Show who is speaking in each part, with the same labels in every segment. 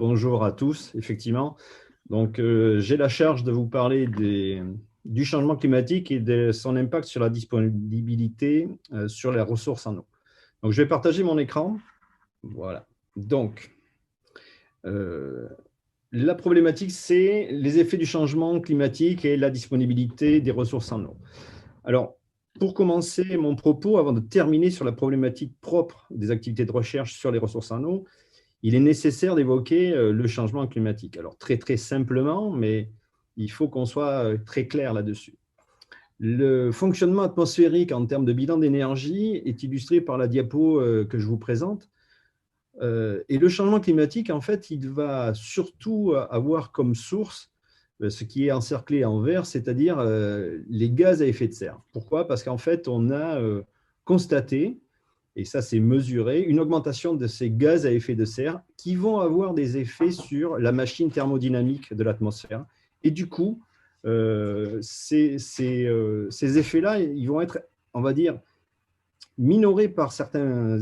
Speaker 1: Bonjour à tous, effectivement. Donc, j'ai la charge de vous parler du changement climatique et de son impact sur la disponibilité sur les ressources en eau. Donc, je vais partager mon écran. Voilà. Donc, euh, la problématique, c'est les effets du changement climatique et la disponibilité des ressources en eau. Alors, pour commencer mon propos, avant de terminer sur la problématique propre des activités de recherche sur les ressources en eau, il est nécessaire d'évoquer le changement climatique. Alors, très simplement, mais il faut qu'on soit très clair là-dessus. Le fonctionnement atmosphérique en termes de bilan d'énergie est illustré par la diapo que je vous présente. Et le changement climatique, en fait, il va surtout avoir comme source ce qui est encerclé en vert, c'est-à-dire les gaz à effet de serre. Pourquoi? Parce qu'en fait, on a constaté, et ça c'est mesuré, une augmentation de ces gaz à effet de serre qui vont avoir des effets sur la machine thermodynamique de l'atmosphère. Et du coup, ces effets-là, ils vont être, on va dire, minorés par certains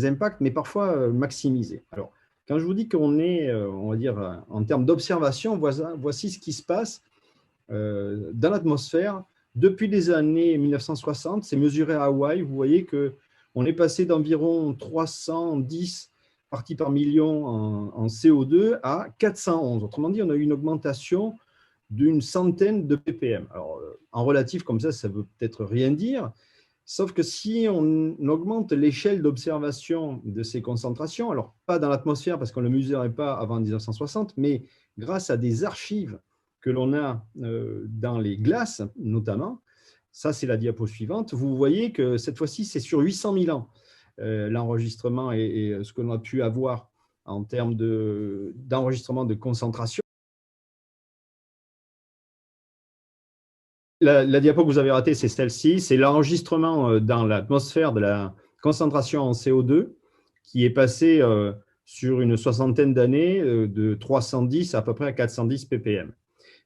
Speaker 1: impacts, mais parfois maximisés. Alors, quand je vous dis qu'on est, on va dire, en termes d'observation, voici ce qui se passe dans l'atmosphère depuis les années 1960. C'est mesuré à Hawaï. Vous voyez qu'on est passé d'environ 310 parties par million en CO2 à 411. Autrement dit, on a eu une augmentation d'une centaine de ppm. Alors, en relatif, comme ça ne veut peut-être rien dire, sauf que si on augmente l'échelle d'observation de ces concentrations, alors pas dans l'atmosphère parce qu'on ne le mesurait pas avant 1960, mais grâce à des archives que l'on a dans les glaces notamment, ça c'est la diapo suivante, vous voyez que cette fois-ci c'est sur 800 000 ans l'enregistrement et ce que l'on a pu avoir en termes d'enregistrement de concentration. La diapo que vous avez ratée, c'est celle-ci. C'est l'enregistrement dans l'atmosphère de la concentration en CO2 qui est passé sur une soixantaine d'années de 310 à peu près à 410 ppm.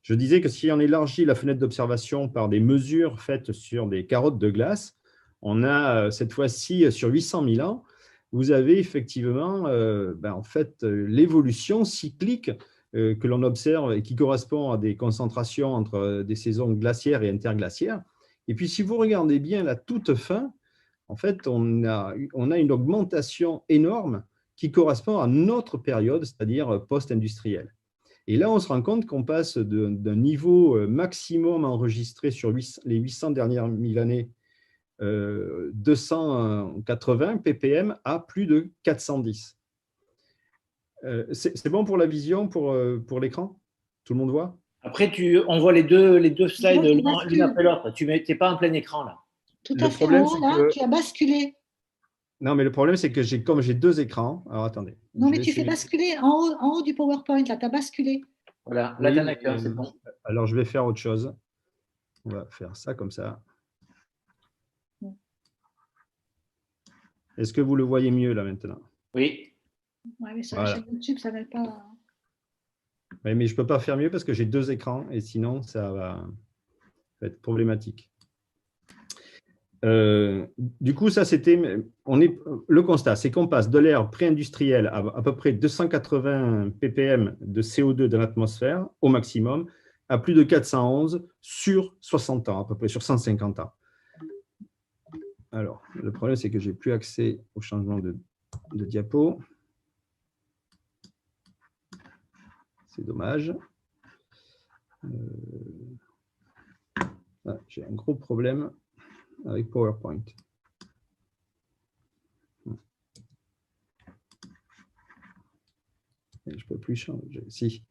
Speaker 1: Je disais que si on élargit la fenêtre d'observation par des mesures faites sur des carottes de glace, on a cette fois-ci sur 800 000 ans, vous avez effectivement en fait, l'évolution cyclique que l'on observe et qui correspond à des concentrations entre des saisons glaciaires et interglaciaires. Et puis, si vous regardez bien la toute fin, en fait, on a une augmentation énorme qui correspond à notre période, c'est-à-dire post-industrielle. Et là, on se rend compte qu'on passe d'un niveau maximum enregistré sur les 800 dernières mille années, 280 ppm à plus de 410. C'est bon pour la vision, pour l'écran? Tout le monde voit?
Speaker 2: Après, on voit les deux slides
Speaker 3: Ouais,
Speaker 2: l'une après l'autre. Tu n'es pas en plein écran, là.
Speaker 3: tout
Speaker 1: Le
Speaker 3: à fait
Speaker 1: problème,
Speaker 3: en haut,
Speaker 1: c'est
Speaker 3: là,
Speaker 1: que…
Speaker 3: tu as basculé.
Speaker 1: Non, mais le problème, c'est que comme j'ai deux écrans… Alors, attendez.
Speaker 3: Non, mais tu fais basculer en haut du PowerPoint, là, tu as basculé.
Speaker 2: Voilà, là,
Speaker 1: Oui,
Speaker 2: tu en as qu'un, c'est bon.
Speaker 1: alors, je vais faire autre chose. On va faire ça comme ça. Est-ce que vous le voyez mieux, là, maintenant?
Speaker 2: Oui.
Speaker 3: Ouais, mais sur
Speaker 1: Voilà.
Speaker 3: la chaîne YouTube, ça n'aide pas.
Speaker 1: Oui, mais je ne peux pas faire mieux parce que j'ai deux écrans et sinon, ça va être problématique. Du coup, ça, c'était le constat, c'est qu'on passe de l'ère pré-industrielle à peu près 280 ppm de CO2 dans l'atmosphère au maximum à plus de 411 sur 60 ans, à peu près sur 150 ans. Alors, le problème, c'est que je n'ai plus accès au changement de diapo. C'est dommage. J'ai un gros problème avec PowerPoint. Je ne peux plus changer. Si.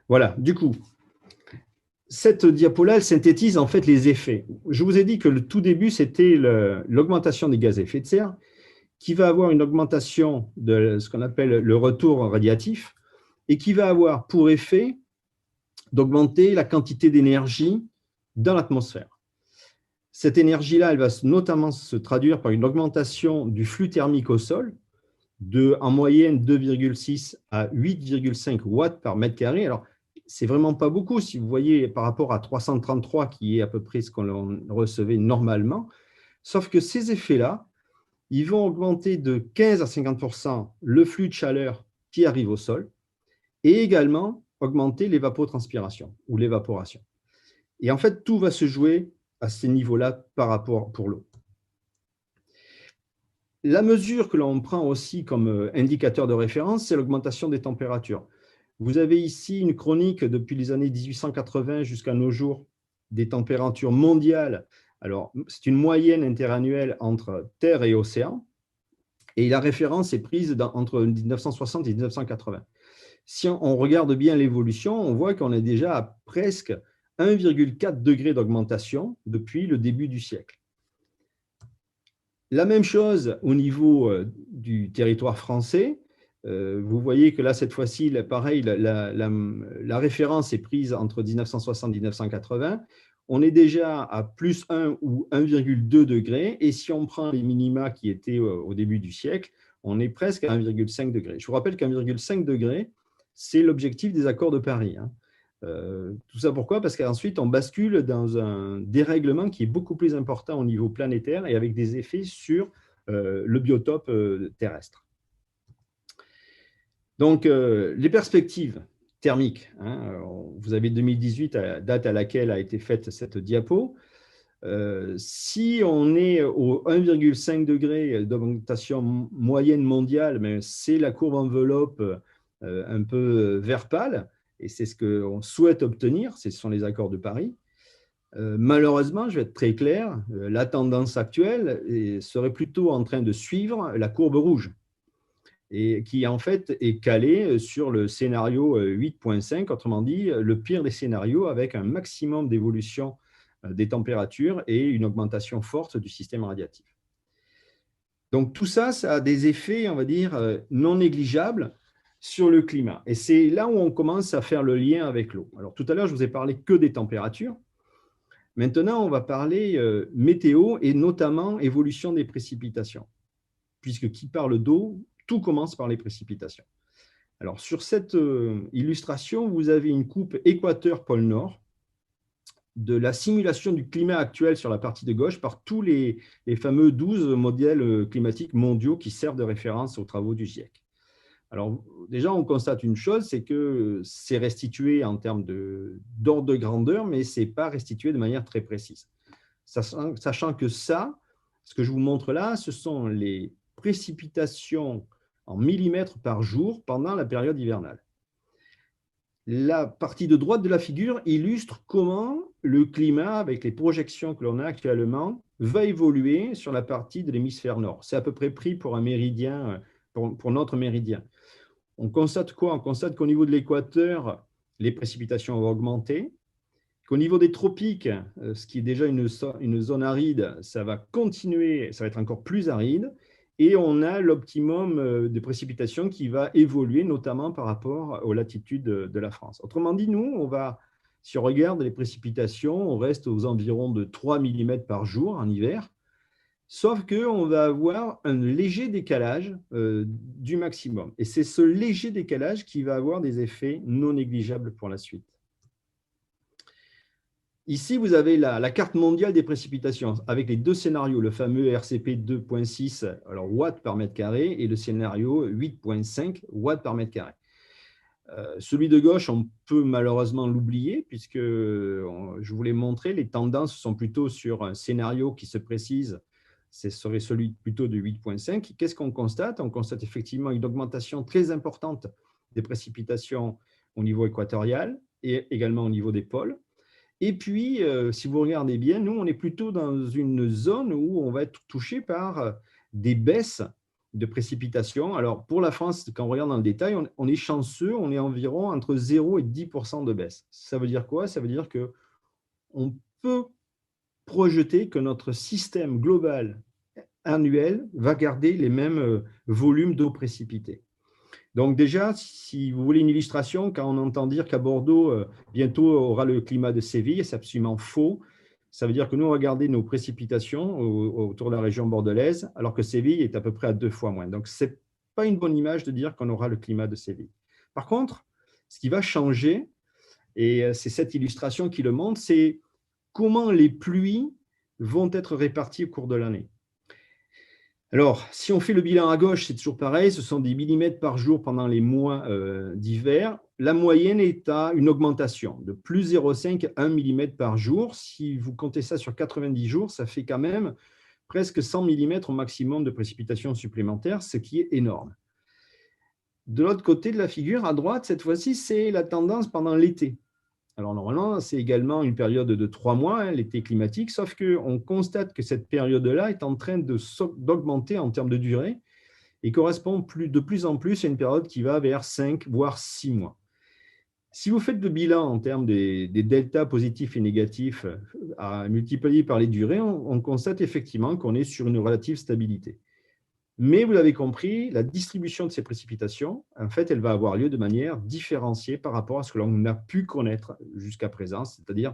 Speaker 1: Voilà, du coup, cette diapo-là, elle synthétise en fait les effets. Je vous ai dit que le tout début, c'était l'augmentation des gaz à effet de serre, qui va avoir une augmentation de ce qu'on appelle le retour radiatif, et qui va avoir pour effet d'augmenter la quantité d'énergie dans l'atmosphère. Cette énergie-là, elle va notamment se traduire par une augmentation du flux thermique au sol, de en moyenne 2,6 à 8,5 watts par mètre carré. Alors, c'est vraiment pas beaucoup, si vous voyez, par rapport à 333, qui est à peu près ce qu'on recevait normalement. Sauf que ces effets-là, ils vont augmenter de 15 à 50% le flux de chaleur qui arrive au sol. et également augmenter l'évapotranspiration ou l'évaporation. Et en fait, tout va se jouer à ces niveaux-là par rapport pour l'eau. La mesure que l'on prend aussi comme indicateur de référence, c'est l'augmentation des températures. Vous avez ici une chronique depuis les années 1880 jusqu'à nos jours des températures mondiales. Alors, c'est une moyenne interannuelle entre Terre et océan, et la référence est prise entre 1960 et 1980. Si on regarde bien l'évolution, on voit qu'on est déjà à presque 1,4 degré d'augmentation depuis le début du siècle. La même chose au niveau du territoire français. Vous voyez que là, cette fois-ci, pareil, la référence est prise entre 1960 et 1980. On est déjà à plus 1 ou 1,2 degrés. Et si on prend les minima qui étaient au début du siècle, on est presque à 1,5 degré. Je vous rappelle qu'1,5 degré, c'est l'objectif des accords de Paris. Tout ça pourquoi? Parce qu'ensuite, on bascule dans un dérèglement qui est beaucoup plus important au niveau planétaire et avec des effets sur le biotope terrestre. Donc, les perspectives thermiques, vous avez 2018, date à laquelle a été faite cette diapo. Si on est au 1,5 degré d'augmentation moyenne mondiale, c'est la courbe enveloppe un peu vert pâle, et c'est ce qu'on souhaite obtenir, ce sont les accords de Paris. Malheureusement, je vais être très clair, la tendance actuelle serait plutôt en train de suivre la courbe rouge, et qui en fait est calée sur le scénario 8.5, autrement dit, le pire des scénarios avec un maximum d'évolution des températures et une augmentation forte du système radiatif. Donc tout ça, ça a des effets, on va dire, non négligeables sur le climat. Et c'est là où on commence à faire le lien avec l'eau. Alors tout à l'heure, je vous ai parlé que des températures. Maintenant, on va parler météo et notamment évolution des précipitations. Puisque qui parle d'eau, tout commence par les précipitations. Alors sur cette illustration, vous avez une coupe équateur-pôle Nord de la simulation du climat actuel sur la partie de gauche par tous les fameux 12 modèles climatiques mondiaux qui servent de référence aux travaux du GIEC. Alors, déjà, on constate une chose, c'est que c'est restitué en termes d'ordre de grandeur, mais ce n'est pas restitué de manière très précise. Sachant que ça, ce que je vous montre là, ce sont les précipitations en millimètres par jour pendant la période hivernale. La partie de droite de la figure illustre comment le climat, avec les projections que l'on a actuellement, va évoluer sur la partie de l'hémisphère nord. C'est à peu près pris pour un méridien, pour notre méridien. On constate quoi? On constate qu'au niveau de l'équateur, les précipitations vont augmenter, qu'au niveau des tropiques, ce qui est déjà une zone aride, ça va continuer, ça va être encore plus aride, et on a l'optimum de précipitations qui va évoluer, notamment par rapport aux latitudes de la France. Autrement dit, nous, si on regarde les précipitations, on reste aux environs de 3 mm par jour en hiver, sauf qu'on va avoir un léger décalage du maximum. Et c'est ce léger décalage qui va avoir des effets non négligeables pour la suite. Ici, vous avez la carte mondiale des précipitations avec les deux scénarios, le fameux RCP 2.6, alors watts par mètre carré, et le scénario 8.5 watts par mètre carré. Celui de gauche, on peut malheureusement l'oublier puisque, je vous l'ai montré, les tendances sont plutôt sur un scénario qui se précise, ce serait celui plutôt de 8.5. Qu'est-ce qu'on constate? On constate effectivement une augmentation très importante des précipitations au niveau équatorial et également au niveau des pôles. Et puis, si vous regardez bien, nous, on est plutôt dans une zone où on va être touché par des baisses de précipitations. Alors, pour la France, quand on regarde dans le détail, on est chanceux, on est environ entre 0 et 10% de baisse. Ça veut dire quoi? Ça veut dire qu'on peut projeter que notre système global annuel va garder les mêmes volumes d'eau précipitée. Donc déjà, si vous voulez une illustration, quand on entend dire qu'à Bordeaux, bientôt aura le climat de Séville, c'est absolument faux. Ça veut dire que nous, on va garder nos précipitations autour de la région bordelaise, alors que Séville est à peu près à 2 fois moins. Donc, ce n'est pas une bonne image de dire qu'on aura le climat de Séville. Par contre, ce qui va changer, et c'est cette illustration qui le montre, c'est comment les pluies vont être réparties au cours de l'année. Alors, si on fait le bilan à gauche, c'est toujours pareil, ce sont des millimètres par jour pendant les mois d'hiver. La moyenne est à une augmentation de plus 0,5 à 1 mm par jour. Si vous comptez ça sur 90 jours, ça fait quand même presque 100 mm au maximum de précipitations supplémentaires, ce qui est énorme. De l'autre côté de la figure, à droite, cette fois-ci, c'est la tendance pendant l'été. Alors normalement, c'est également une période de 3 mois, hein, l'été climatique, sauf qu'on constate que cette période-là est en train d'augmenter en termes de durée et correspond de plus en plus à une période qui va vers 5 voire 6 mois. Si vous faites le bilan en termes des deltas positifs et négatifs à multiplier par les durées, on constate effectivement qu'on est sur une relative stabilité. Mais vous l'avez compris, la distribution de ces précipitations, en fait, elle va avoir lieu de manière différenciée par rapport à ce que l'on a pu connaître jusqu'à présent, c'est-à-dire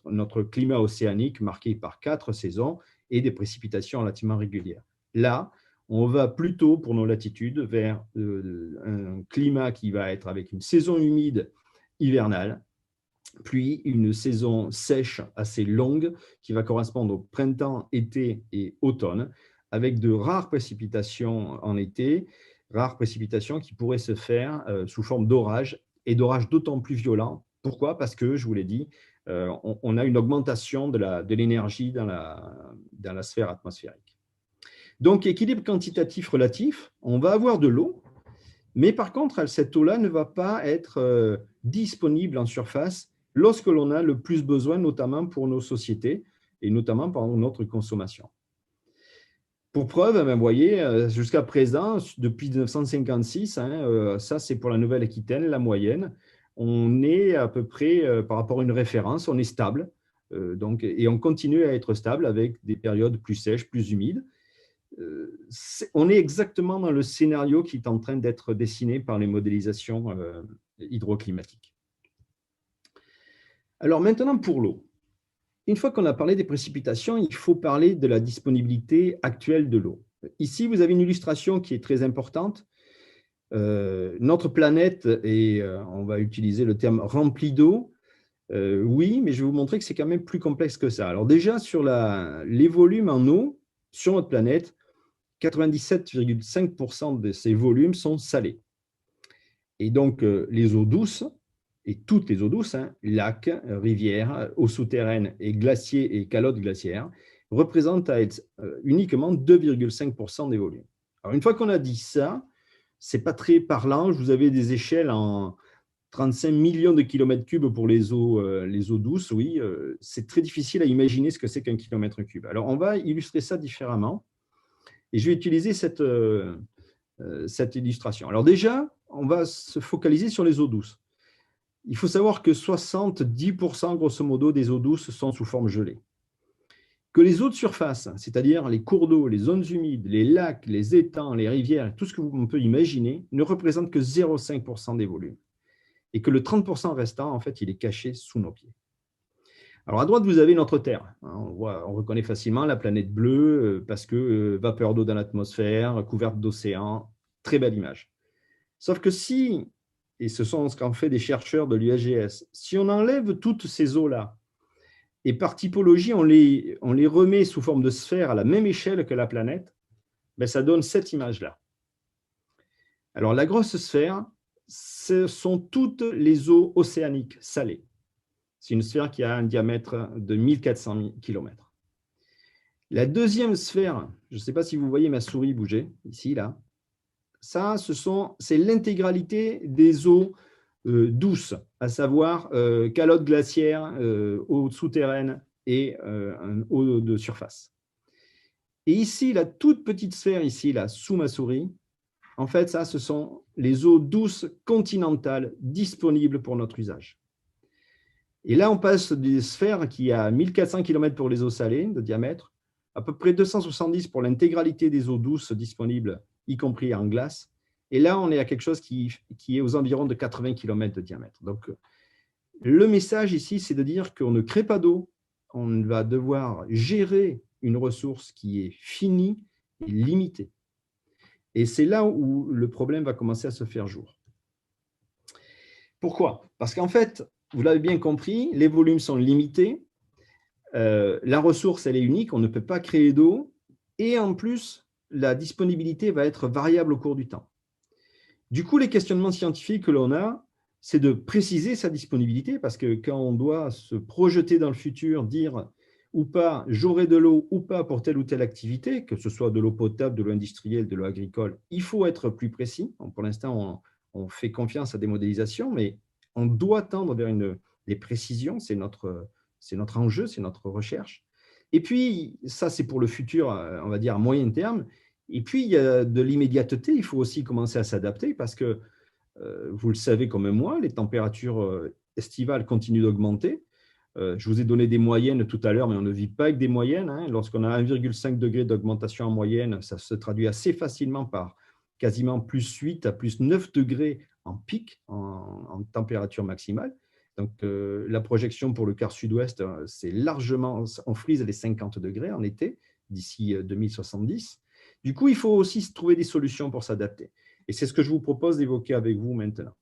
Speaker 1: notre climat océanique marqué par 4 saisons et des précipitations relativement régulières. Là, on va plutôt, pour nos latitudes, vers un climat qui va être avec une saison humide hivernale, puis une saison sèche assez longue qui va correspondre au printemps, été et automne, avec de rares précipitations en été, rares précipitations qui pourraient se faire sous forme d'orage, et d'orage d'autant plus violents. Pourquoi? Parce que, je vous l'ai dit, on a une augmentation de l'énergie dans la sphère atmosphérique. Donc, équilibre quantitatif relatif, on va avoir de l'eau, mais par contre, cette eau-là ne va pas être disponible en surface lorsque l'on a le plus besoin, notamment pour nos sociétés, et notamment pour notre consommation. Pour preuve, vous voyez, jusqu'à présent, depuis 1956, ça c'est pour la Nouvelle-Aquitaine, la moyenne, on est à peu près, par rapport à une référence, on est stable, et on continue à être stable avec des périodes plus sèches, plus humides. On est exactement dans le scénario qui est en train d'être dessiné par les modélisations hydroclimatiques. Alors maintenant pour l'eau. Une fois qu'on a parlé des précipitations, il faut parler de la disponibilité actuelle de l'eau. Ici, vous avez une illustration qui est très importante. Notre planète est, on va utiliser le terme remplie d'eau. Oui, mais je vais vous montrer que c'est quand même plus complexe que ça. Alors déjà, sur les volumes en eau sur notre planète, 97,5% de ces volumes sont salés. Et donc, les eaux douces, et toutes les eaux douces, lacs, rivières, eaux souterraines et glaciers et calottes glaciaires, représentent uniquement 2,5% des volumes. Alors, une fois qu'on a dit ça, ce n'est pas très parlant. Vous avez des échelles en 35 millions de kilomètres cubes pour les eaux douces. Oui, c'est très difficile à imaginer ce que c'est qu'un kilomètre cube. Alors, on va illustrer ça différemment. Et je vais utiliser cette illustration. Alors déjà, on va se focaliser sur les eaux douces. Il faut savoir que 70% grosso modo des eaux douces sont sous forme gelée. Que les eaux de surface, c'est-à-dire les cours d'eau, les zones humides, les lacs, les étangs, les rivières, tout ce qu'on peut imaginer, ne représentent que 0,5% des volumes. Et que le 30% restant, en fait, il est caché sous nos pieds. Alors à droite, vous avez notre Terre. On reconnaît facilement la planète bleue parce que vapeur d'eau dans l'atmosphère, couverte d'océans, très belle image. Sauf que si, et ce sont ce qu'ont fait des chercheurs de l'USGS, si on enlève toutes ces eaux-là, et par typologie, on les remet sous forme de sphère à la même échelle que la planète, ben ça donne cette image-là. Alors la grosse sphère, ce sont toutes les eaux océaniques salées. C'est une sphère qui a un diamètre de 1400 km. La deuxième sphère, je ne sais pas si vous voyez ma souris bouger, ici, là, ça, c'est l'intégralité des eaux douces, à savoir calottes glaciaires, eaux souterraines et eau de surface. Et ici, la toute petite sphère, ici, là, sous ma souris, en fait, ça, ce sont les eaux douces continentales disponibles pour notre usage. Et là, on passe des sphères qui a 1400 km pour les eaux salées de diamètre, à peu près 270 pour l'intégralité des eaux douces disponibles, y compris en glace. Et là, on est à quelque chose qui est aux environs de 80 km de diamètre. Donc, le message ici, c'est de dire qu'on ne crée pas d'eau, on va devoir gérer une ressource qui est finie et limitée. Et c'est là où le problème va commencer à se faire jour. Pourquoi? Parce qu'en fait, vous l'avez bien compris, les volumes sont limités, la ressource, elle est unique, on ne peut pas créer d'eau, et en plus, la disponibilité va être variable au cours du temps. Du coup, les questionnements scientifiques que l'on a, c'est de préciser sa disponibilité, parce que quand on doit se projeter dans le futur, dire ou pas, j'aurai de l'eau ou pas pour telle ou telle activité, que ce soit de l'eau potable, de l'eau industrielle, de l'eau agricole, il faut être plus précis. Donc, pour l'instant, on fait confiance à des modélisations, mais on doit tendre vers des précisions, c'est notre enjeu, c'est notre recherche. Et puis, ça, c'est pour le futur, on va dire à moyen terme. Et puis, il y a de l'immédiateté, il faut aussi commencer à s'adapter parce que, vous le savez comme moi, les températures estivales continuent d'augmenter. Je vous ai donné des moyennes tout à l'heure, mais on ne vit pas avec des moyennes, hein. Lorsqu'on a 1,5 degré d'augmentation en moyenne, ça se traduit assez facilement par quasiment plus 8 à plus 9 degrés en pic, en température maximale. Donc, la projection pour le quart sud-ouest, c'est largement, on frise les 50 degrés en été, d'ici 2070. Du coup, il faut aussi trouver des solutions pour s'adapter. Et c'est ce que je vous propose d'évoquer avec vous maintenant.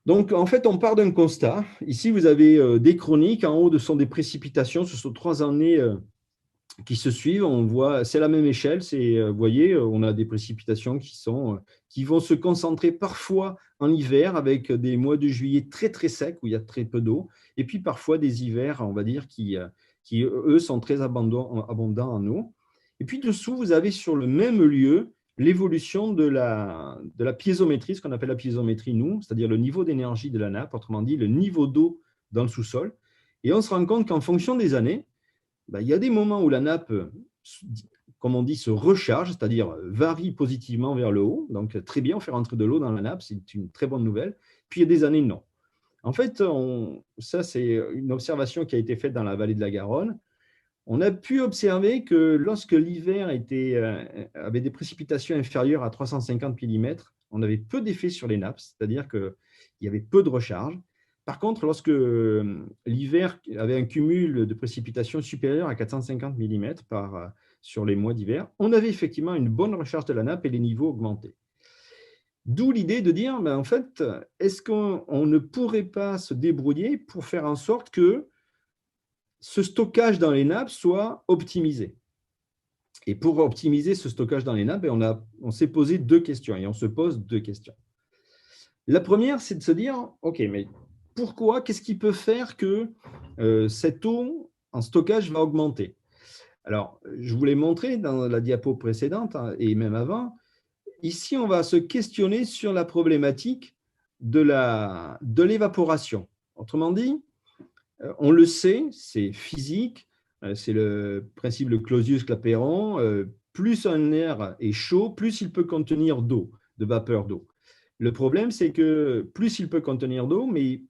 Speaker 1: Donc, en fait, on part d'un constat. Ici, vous avez des chroniques. En haut, ce sont des précipitations. Ce sont 3 années qui se suivent. On voit, c'est la même échelle. Vous voyez, on a des précipitations qui vont se concentrer parfois en hiver avec des mois de juillet très, très secs où il y a très peu d'eau. Et puis, parfois, des hivers, on va dire, qui eux, sont très abondants en eau. Et puis, dessous, vous avez sur le même lieu l'évolution de la piézométrie, ce qu'on appelle la piézométrie, nous, c'est-à-dire le niveau d'énergie de la nappe, autrement dit, le niveau d'eau dans le sous-sol. Et on se rend compte qu'en fonction des années, il y a des moments où la nappe, comme on dit, se recharge, c'est-à-dire varie positivement vers le haut. Donc, très bien, on fait rentrer de l'eau dans la nappe, c'est une très bonne nouvelle. Puis, il y a des années, non. En fait, ça, c'est une observation qui a été faite dans la vallée de la Garonne. On a pu observer que lorsque l'hiver avait des précipitations inférieures à 350 mm, on avait peu d'effet sur les nappes, c'est-à-dire qu'il y avait peu de recharge. Par contre, lorsque l'hiver avait un cumul de précipitations supérieur à 450 mm sur les mois d'hiver, on avait effectivement une bonne recharge de la nappe et les niveaux augmentaient. D'où l'idée de dire, en fait, est-ce qu'on ne pourrait pas se débrouiller pour faire en sorte que ce stockage dans les nappes soit optimisé? Et pour optimiser ce stockage dans les nappes, on s'est posé 2 questions et on se pose 2 questions. La première, c'est de se dire, OK, mais pourquoi, qu'est-ce qui peut faire que cette eau en stockage va augmenter? Alors, je vous l'ai montré dans la diapo précédente et même avant. Ici, on va se questionner sur la problématique de l'évaporation. Autrement dit, on le sait, c'est physique, c'est le principe de Clausius-Clapeyron. Plus un air est chaud, plus il peut contenir d'eau, de vapeur d'eau. Le problème, c'est que plus il peut contenir d'eau, mais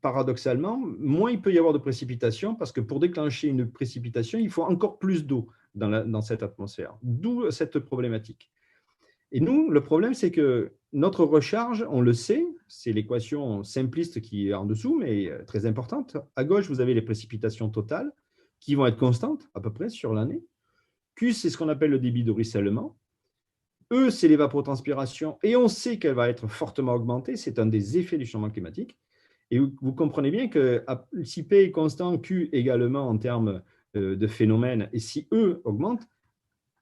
Speaker 1: paradoxalement, moins il peut y avoir de précipitation, parce que pour déclencher une précipitation, il faut encore plus d'eau dans cette atmosphère. D'où cette problématique. Et nous, le problème, c'est que notre recharge, on le sait, c'est l'équation simpliste qui est en dessous, mais très importante. À gauche, vous avez les précipitations totales qui vont être constantes à peu près sur l'année. Q, c'est ce qu'on appelle le débit de ruissellement. E, c'est l'évapotranspiration, et on sait qu'elle va être fortement augmentée. C'est un des effets du changement climatique. Et vous comprenez bien que si P est constant, Q également en termes de phénomène, et si E augmente,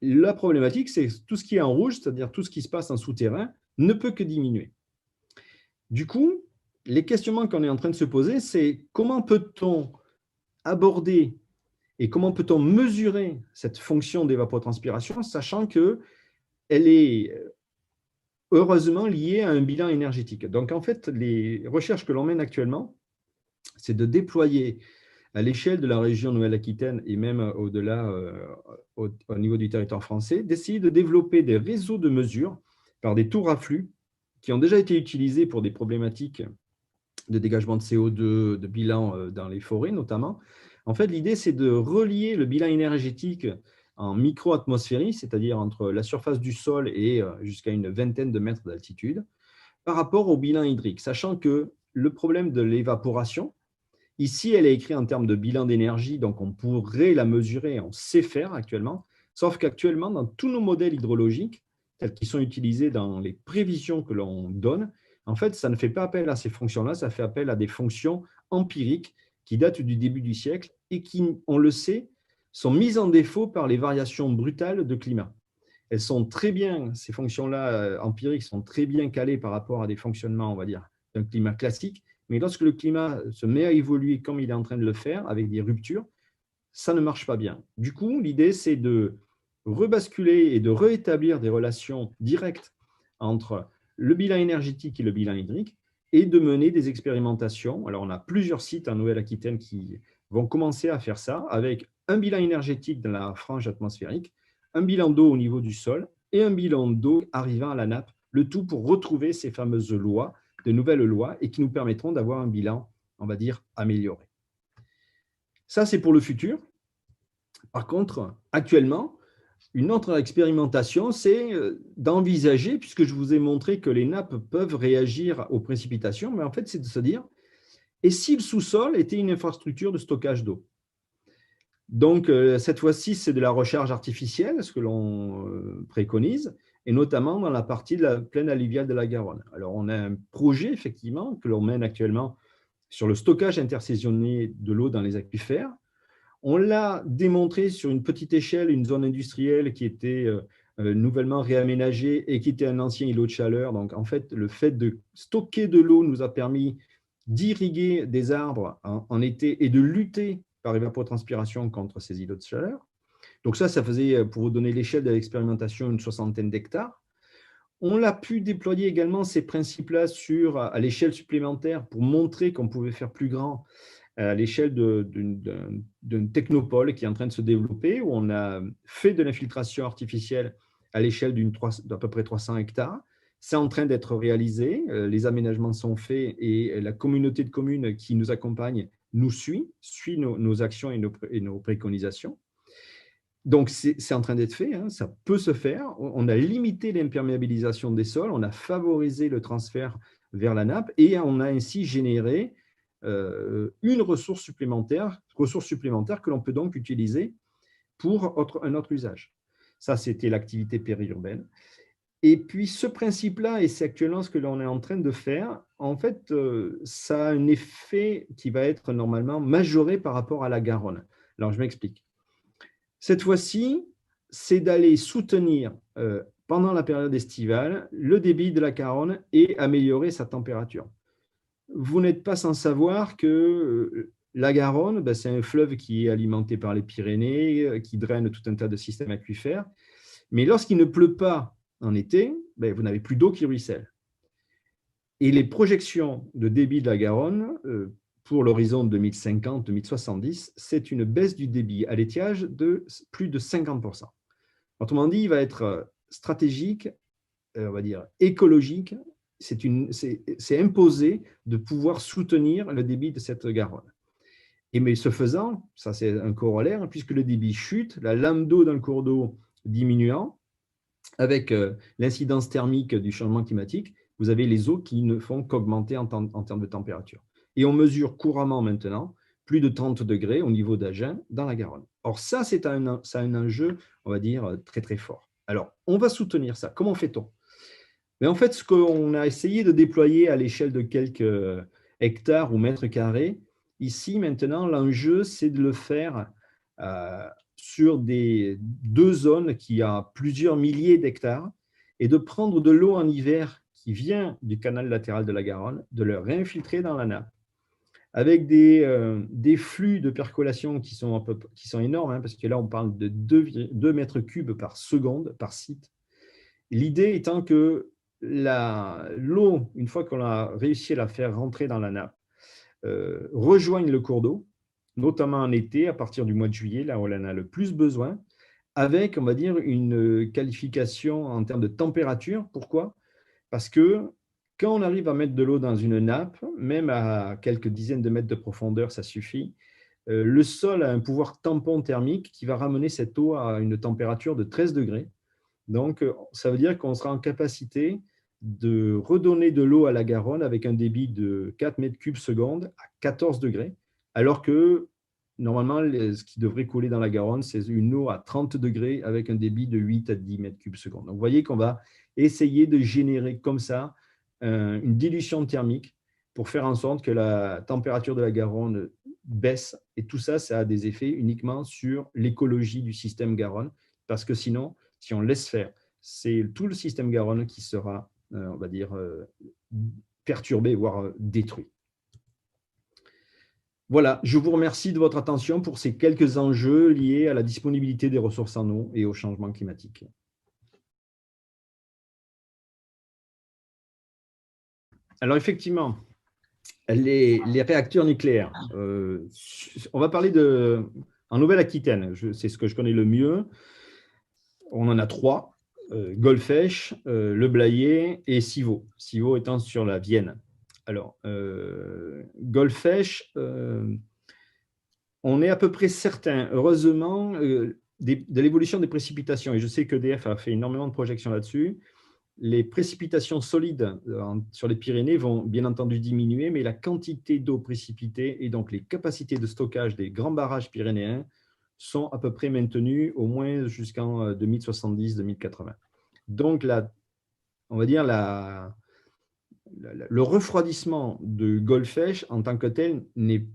Speaker 1: la problématique, c'est que tout ce qui est en rouge, c'est-à-dire tout ce qui se passe en souterrain, ne peut que diminuer. Du coup, les questionnements qu'on est en train de se poser, c'est comment peut-on aborder et comment peut-on mesurer cette fonction d'évapotranspiration, sachant qu'elle est heureusement liée à un bilan énergétique. Donc, en fait, les recherches que l'on mène actuellement, c'est de déployer à l'échelle de la région Nouvelle-Aquitaine et même au-delà, au niveau du territoire français, d'essayer de développer des réseaux de mesure par des tours à flux qui ont déjà été utilisés pour des problématiques de dégagement de CO2, de bilan dans les forêts notamment. En fait, l'idée, c'est de relier le bilan énergétique en micro-atmosphérie, c'est-à-dire entre la surface du sol et jusqu'à une vingtaine de mètres d'altitude, par rapport au bilan hydrique, sachant que le problème de l'évaporation, ici, elle est écrite en termes de bilan d'énergie, donc on pourrait la mesurer, on sait faire actuellement, sauf qu'actuellement, dans tous nos modèles hydrologiques, tels qu'ils sont utilisés dans les prévisions que l'on donne, en fait, ça ne fait pas appel à ces fonctions-là, ça fait appel à des fonctions empiriques qui datent du début du siècle et qui, on le sait, sont mises en défaut par les variations brutales de climat. Elles sont très bien, ces fonctions-là empiriques sont très bien calées par rapport à des fonctionnements, on va dire, d'un climat classique, mais lorsque le climat se met à évoluer comme il est en train de le faire, avec des ruptures, ça ne marche pas bien. Du coup, l'idée, c'est de rebasculer et de rétablir des relations directes entre le bilan énergétique et le bilan hydrique et de mener des expérimentations. Alors, on a plusieurs sites en Nouvelle-Aquitaine qui vont commencer à faire ça avec un bilan énergétique dans la frange atmosphérique, un bilan d'eau au niveau du sol et un bilan d'eau arrivant à la nappe, le tout pour retrouver ces fameuses lois, de nouvelles lois, et qui nous permettront d'avoir un bilan, on va dire, amélioré. Ça, c'est pour le futur. Par contre, actuellement, une autre expérimentation, c'est d'envisager, puisque je vous ai montré que les nappes peuvent réagir aux précipitations, mais en fait, c'est de se dire, et si le sous-sol était une infrastructure de stockage d'eau? Donc, cette fois-ci, c'est de la recharge artificielle, ce que l'on préconise, et notamment dans la partie de la plaine alluviale de la Garonne. Alors, on a un projet, effectivement, que l'on mène actuellement sur le stockage intersaisonnier de l'eau dans les aquifères. On l'a démontré sur une petite échelle, une zone industrielle qui était nouvellement réaménagée et qui était un ancien îlot de chaleur. Donc, en fait, le fait de stocker de l'eau nous a permis d'irriguer des arbres en été et de lutter par évapotranspiration contre ces îlots de chaleur. Donc ça faisait, pour vous donner l'échelle de l'expérimentation, une 60aine d'hectares. On l'a pu déployer également ces principes-là à l'échelle supplémentaire pour montrer qu'on pouvait faire plus grand à l'échelle d'une technopole qui est en train de se développer, où on a fait de l'infiltration artificielle à l'échelle d'à peu près 300 hectares. C'est en train d'être réalisé, les aménagements sont faits et la communauté de communes qui nous accompagne nous suit nos actions et nos préconisations. Donc, c'est en train d'être fait, hein, ça peut se faire. On a limité l'imperméabilisation des sols, on a favorisé le transfert vers la nappe et on a ainsi généré une ressource supplémentaire que l'on peut donc utiliser pour un autre usage. Ça, c'était l'activité périurbaine. Et puis, ce principe-là, et c'est actuellement ce que l'on est en train de faire, en fait, ça a un effet qui va être normalement majoré par rapport à la Garonne. Alors, je m'explique. Cette fois-ci, c'est d'aller soutenir, pendant la période estivale, le débit de la Garonne et améliorer sa température. Vous n'êtes pas sans savoir que la Garonne, c'est un fleuve qui est alimenté par les Pyrénées, qui draine tout un tas de systèmes aquifères. Mais lorsqu'il ne pleut pas en été, vous n'avez plus d'eau qui ruisselle. Et les projections de débit de la Garonne, pour l'horizon 2050-2070, c'est une baisse du débit à l'étiage de plus de 50%. Autrement dit, il va être stratégique, on va dire écologique, c'est imposé de pouvoir soutenir le débit de cette Garonne. Mais ce faisant, ça c'est un corollaire, puisque le débit chute, la lame d'eau dans le cours d'eau diminuant, avec l'incidence thermique du changement climatique, vous avez les eaux qui ne font qu'augmenter en termes de température. Et on mesure couramment maintenant plus de 30 degrés au niveau d'Agen dans la Garonne. Or ça, c'est un enjeu, on va dire, très très fort. Alors, on va soutenir ça. Comment fait-on? Mais en fait, ce qu'on a essayé de déployer à l'échelle de quelques hectares ou mètres carrés, ici, maintenant, l'enjeu, c'est de le faire sur deux zones qui ont plusieurs milliers d'hectares et de prendre de l'eau en hiver qui vient du canal latéral de la Garonne, de le réinfiltrer dans la nappe avec des flux de percolation qui sont énormes, hein, parce que là, on parle de 2 mètres cubes par seconde, par site. L'idée étant que l'eau, une fois qu'on a réussi à la faire rentrer dans la nappe, rejoigne le cours d'eau, notamment en été, à partir du mois de juillet, là où on en a le plus besoin, avec, on va dire, une qualification en termes de température. Pourquoi? Parce que quand on arrive à mettre de l'eau dans une nappe, même à quelques dizaines de mètres de profondeur, ça suffit. Le sol a un pouvoir tampon thermique qui va ramener cette eau à une température de 13 degrés. Donc, ça veut dire qu'on sera en capacité de redonner de l'eau à la Garonne avec un débit de 4 mètres cubes seconde à 14 degrés, alors que normalement, ce qui devrait couler dans la Garonne, c'est une eau à 30 degrés avec un débit de 8 à 10 mètres cubes seconde. Donc, vous voyez qu'on va essayer de générer comme ça une dilution thermique pour faire en sorte que la température de la Garonne baisse. Et tout ça, ça a des effets uniquement sur l'écologie du système Garonne, parce que sinon, si on laisse faire, c'est tout le système Garonne qui sera, on va dire, perturbé, voire détruit. Voilà, je vous remercie de votre attention pour ces quelques enjeux liés à la disponibilité des ressources en eau et au changement climatique. Alors effectivement, les réacteurs nucléaires, on va parler en Nouvelle-Aquitaine, c'est ce que je connais le mieux. On en a 3, Golfech, Le Blayais et Civaux. Civaux étant sur la Vienne. Alors, Golfech, on est à peu près certain, heureusement, de l'évolution des précipitations. Et je sais qu'EDF a fait énormément de projections là-dessus. Les précipitations solides sur les Pyrénées vont bien entendu diminuer, mais la quantité d'eau précipitée et donc les capacités de stockage des grands barrages pyrénéens sont à peu près maintenues au moins jusqu'en 2070-2080. Donc, on va dire le refroidissement de Golfech en tant que tel n'est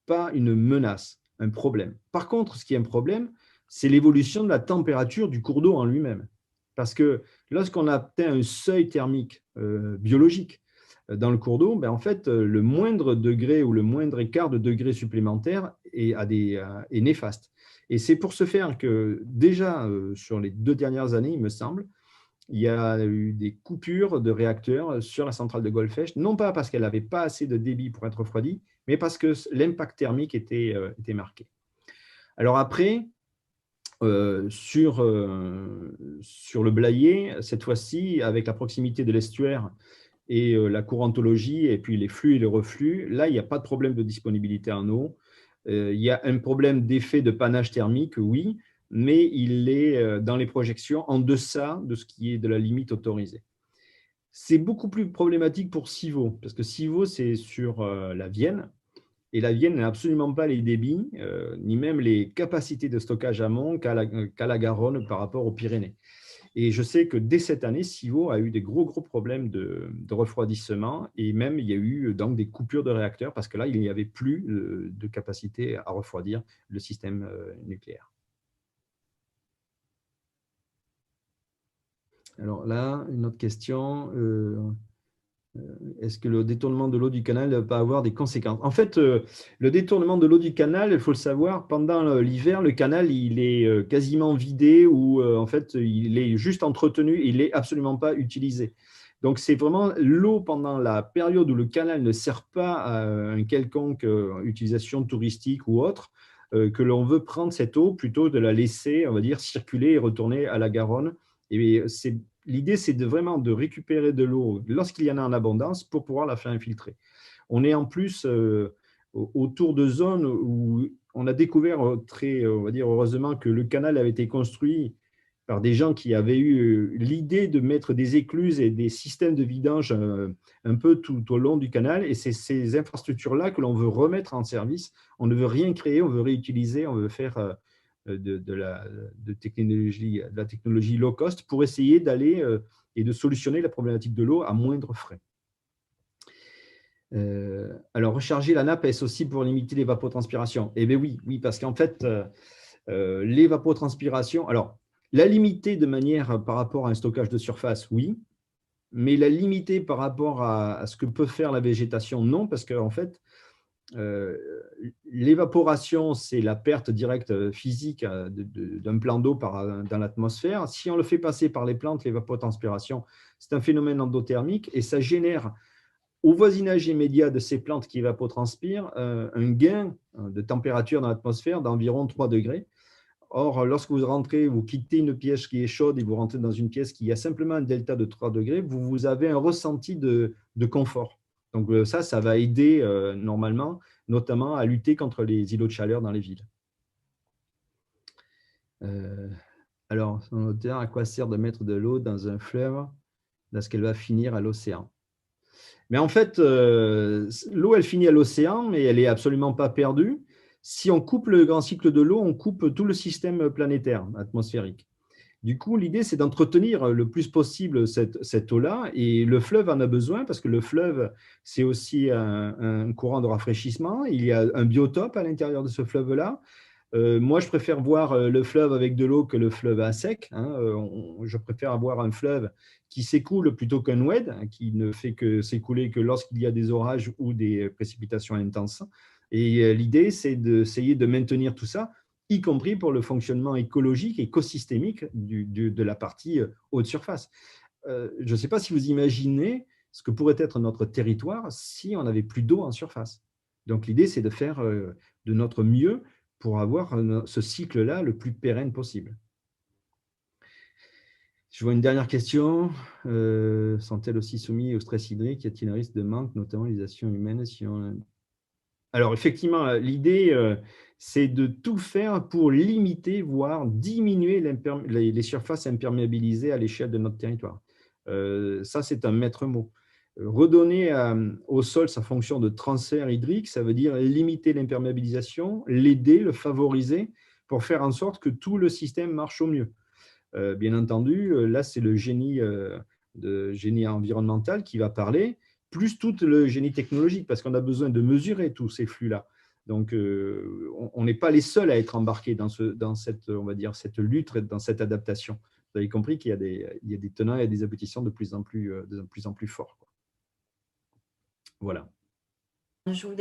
Speaker 1: pas une menace, un problème. Par contre, ce qui est un problème, c'est l'évolution de la température du cours d'eau en lui-même. Parce que lorsqu'on atteint un seuil thermique biologique dans le cours d'eau, ben en fait, le moindre degré ou le moindre écart de degré supplémentaire est néfaste. Et c'est pour ce faire que déjà, sur les 2 dernières années, il me semble, il y a eu des coupures de réacteurs sur la centrale de Golfech, non pas parce qu'elle n'avait pas assez de débit pour être refroidie, mais parce que l'impact thermique était marqué. Alors après, sur le Blayais, cette fois-ci, avec la proximité de l'estuaire et la courantologie, et puis les flux et les reflux, là, il n'y a pas de problème de disponibilité en eau. Il y a un problème d'effet de panache thermique, oui, mais il est dans les projections en deçà de ce qui est de la limite autorisée. C'est beaucoup plus problématique pour Civaux, parce que Civaux, c'est sur la Vienne, et la Vienne n'a absolument pas les débits, ni même les capacités de stockage amont qu'à la Garonne par rapport aux Pyrénées. Et je sais que dès cette année, Civaux a eu des gros problèmes de refroidissement, et même il y a eu donc des coupures de réacteurs, parce que là, il n'y avait plus de capacité à refroidir le système nucléaire. Alors là, une autre question. Est-ce que le détournement de l'eau du canal peut avoir des conséquences? En fait, le détournement de l'eau du canal, il faut le savoir, pendant l'hiver, le canal il est quasiment vidé ou en fait, il est juste entretenu, il n'est absolument pas utilisé. Donc, c'est vraiment l'eau pendant la période où le canal ne sert pas à une quelconque utilisation touristique ou autre, que l'on veut prendre cette eau plutôt de la laisser, on va dire, circuler et retourner à la Garonne. Et l'idée, c'est vraiment de récupérer de l'eau lorsqu'il y en a en abondance pour pouvoir la faire infiltrer. On est en plus autour de zones où on a découvert on va dire heureusement que le canal avait été construit par des gens qui avaient eu l'idée de mettre des écluses et des systèmes de vidange un peu tout au long du canal. Et c'est ces infrastructures-là que l'on veut remettre en service. On ne veut rien créer, on veut réutiliser, on veut faire de la technologie low cost pour essayer d'aller et de solutionner la problématique de l'eau à moindre frais. Alors, recharger la nappe, est-ce aussi pour limiter l'évapotranspiration? Eh bien oui, parce qu'en fait, l'évapotranspiration, alors, la limiter de manière par rapport à un stockage de surface, oui, mais la limiter par rapport à ce que peut faire la végétation, non, parce qu'en fait, l'évaporation, c'est la perte directe physique d'un plan d'eau dans l'atmosphère. Si on le fait passer par les plantes, l'évapotranspiration, c'est un phénomène endothermique et ça génère au voisinage immédiat de ces plantes qui évapotranspirent un gain de température dans l'atmosphère d'environ 3 degrés. Or, lorsque vous quittez une pièce qui est chaude et vous rentrez dans une pièce qui a simplement un delta de 3 degrés, vous avez un ressenti de confort. Donc ça va aider normalement, notamment à lutter contre les îlots de chaleur dans les villes. Alors, son auteur, à quoi sert de mettre de l'eau dans un fleuve lorsqu'elle va finir à l'océan? Mais en fait, l'eau, elle finit à l'océan, mais elle n'est absolument pas perdue. Si on coupe le grand cycle de l'eau, on coupe tout le système planétaire atmosphérique. Du coup, l'idée, c'est d'entretenir le plus possible cette eau-là. Et le fleuve en a besoin parce que le fleuve, c'est aussi un courant de rafraîchissement. Il y a un biotope à l'intérieur de ce fleuve-là. Moi, je préfère voir le fleuve avec de l'eau que le fleuve à sec. Je préfère avoir un fleuve qui s'écoule plutôt qu'un oued, qui ne fait que s'écouler que lorsqu'il y a des orages ou des précipitations intenses. Et l'idée, c'est d'essayer de maintenir tout ça, y compris pour le fonctionnement écologique et écosystémique de la partie haute surface. Je ne sais pas si vous imaginez ce que pourrait être notre territoire si on n'avait plus d'eau en surface. Donc, l'idée, c'est de faire de notre mieux pour avoir ce cycle-là le plus pérenne possible. Je vois une dernière question. Sont-elles aussi soumises au stress hydrique? Y a-t-il un risque de manque, notamment les actions humaines si on... Alors, effectivement, l'idée, c'est de tout faire pour limiter, voire diminuer les surfaces imperméabilisées à l'échelle de notre territoire. Ça, c'est un maître mot. Redonner au sol sa fonction de transfert hydrique, ça veut dire limiter l'imperméabilisation, l'aider, le favoriser pour faire en sorte que tout le système marche au mieux. Bien entendu, là, c'est le génie environnemental qui va parler, plus tout le génie technologique, parce qu'on a besoin de mesurer tous ces flux-là. Donc, on n'est pas les seuls à être embarqués dans cette, on va dire, cette lutte, dans cette adaptation. Vous avez compris qu'il y a des tenants et des aboutissants de plus en plus forts. Voilà.
Speaker 4: Je voulais